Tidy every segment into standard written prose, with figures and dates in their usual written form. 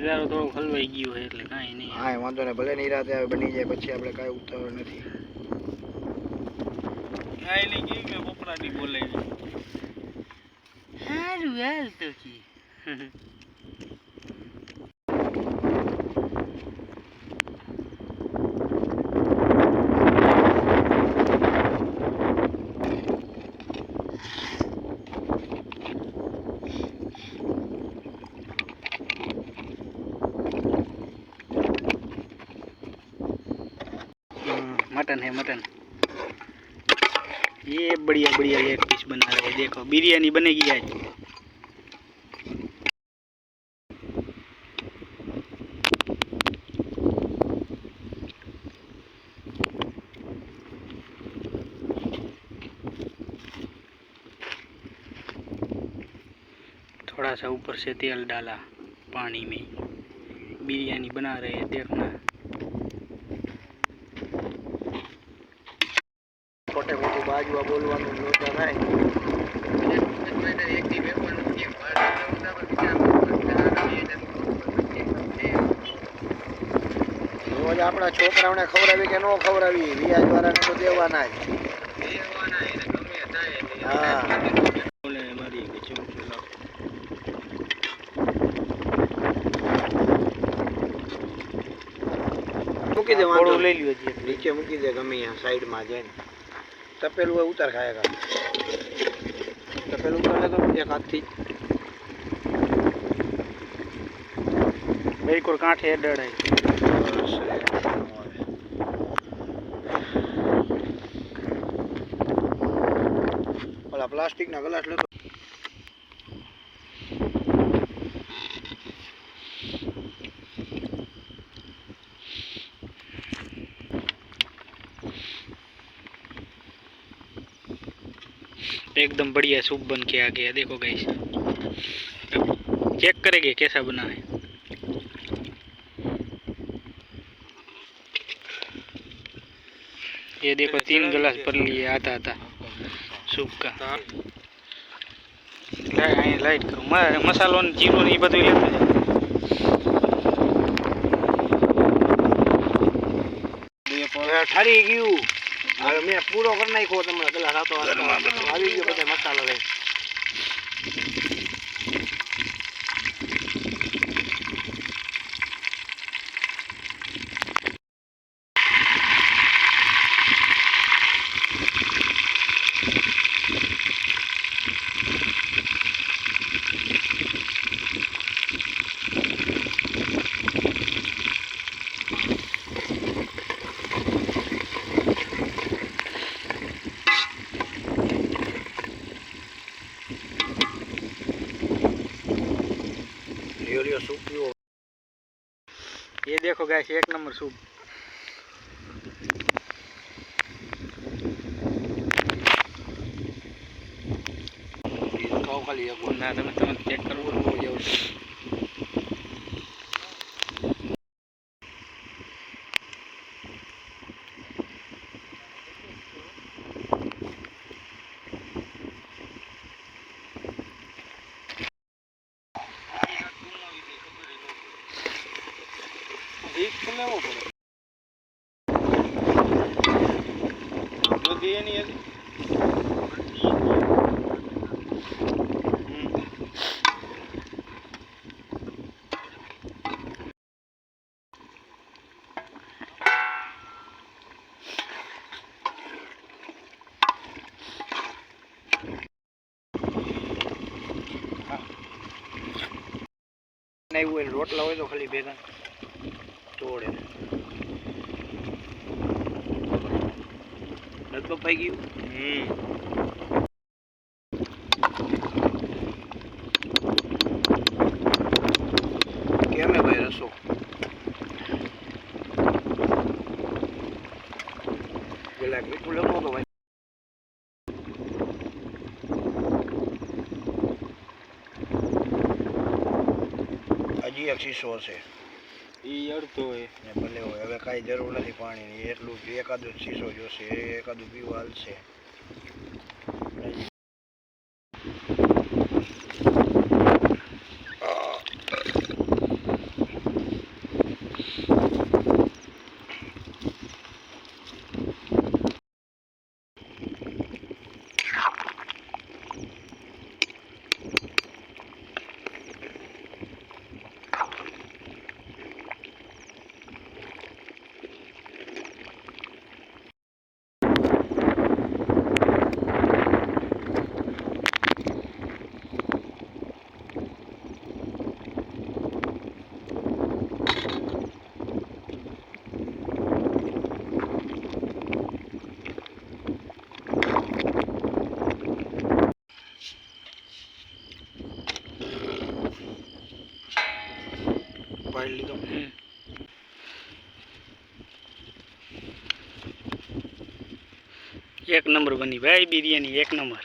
તારો થોડો હલવાઈ ગયો છે એટલે કાંઈ નહીં. હા વાંધો ને ભલે નિરાતે આવે બની જાય પછી આપણે કાંઈ ઉતાવળ નથી. કાંઈ નહીં કેવી મેં પોપડાટી બોલાવી સારું હાલ તો છે. मटन है मटन, ये बढ़िया बढ़िया लेग पीस बना रहे हैं. देखो बिरयानी बनेगी आज. थोड़ा सा ऊपर से तेल डाला पानी में, बिरयानी बना रहे हैं. देखना छोटे मोटे बाजू बोलवानू लोटा नहीं. रोज अपना छोकराओने खवरावी के नो खवरावी रियाज वाला ने तो देवाना है. हां बोले मारी के चमचला મૂકી દે. વાંધો લઈ લ્યો છે નીચે મૂકી દે ગમે ત્યાં સાઈડ માં જઈને. તપેલું ઉતાર ખાएगा. તપેલું ઉતાર લે તો એક હાથથી मेरे को कांठे डर है. ઓલા પ્લાસ્ટિક ના ગ્લાસ લેતો. एकदम बढ़िया सूप बन के आ गया. देखो गाइस, चेक करेंगे कैसा बना है. ये देखो 3 गिलास भर लिए आता था सूप का. लाइट करो मसालो जीरो नहीं बदल लेते ઠરી ગયું. હવે મેં પૂરો કરી નાખ્યો. તમને પેલા રાતો આવી ગયો બધા મસાલા લઈ. सूप पियो. ये देखो गाइस, 1 नंबर सूप. खाओ खाली एक ना તમે ચેક કરવો બહુ જેવું. એક લેવો પડે. બધી એની હતી. નહીં હોય રોટલા હોય તો ખાલી ભેગા તોડે. લગભગ પાઈ ગયું. કેમ હે ભાઈ રસો? પેલા મીઠું લખો તો ભાઈ. હજી એક શીશો છે. એ અડધો હોય ને ભલે હોય. હવે કાંઈ જરૂર નથી પાણીની. એટલું એકાદો શીશો જોશે. એકાદું પીવું હાલશે. एक नंबर बनी भाई बिरयानी, एक नंबर।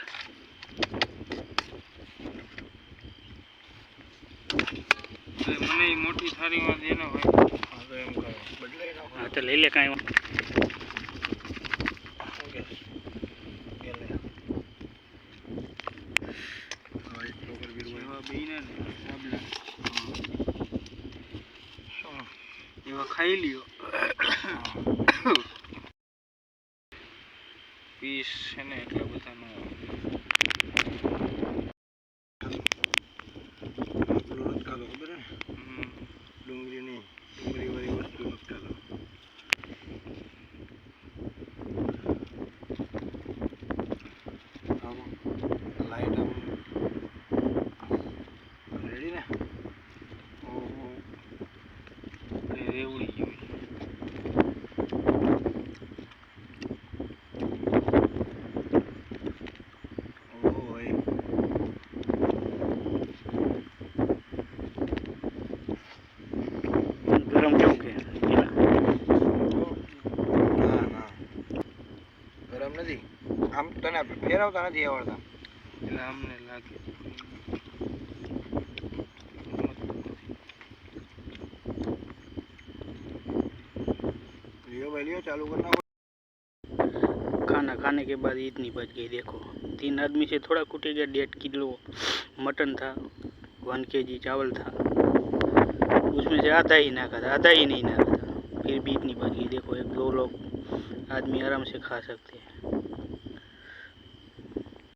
મને મોટી થાળીમાં દે ને ભાઈ. હા તો એમ કરો, બદલાઈ નાખો. हाँ तो ले ले कांई ઓકે કે લે હવે ટોકર બીરવા એવા બેઈને ને સાબલા એવા ખાઈ લ્યો. પીસ છે ને એટલે બધાનો કાલો ખબર ને ડુંગળીની ડુંગળીવાળી વસ્તુ નથી કાલો. લાઈટ આમ રેડી ને. ઓહો રેવડી ગયું. ઓહો ભાઈ गरम क्यों के ના ના ગરમ નથી. આમ તને ફેરવતા નથી આવડતા એટલે અમને લાગે. लियो भाई लियो, चालू करना. खाना खाने के बाद इतनी बच गई देखो। 3 आदमी से थोड़ा कूटेगा। 1.5 किलो मटन था, 1 kg चावल था, उसमें से आधा ही नाखा था, आधा ही नहीं नाखा था, फिर भी इतनी बच गई देखो। 1-2 लोग आदमी आराम से खा सकते हैं।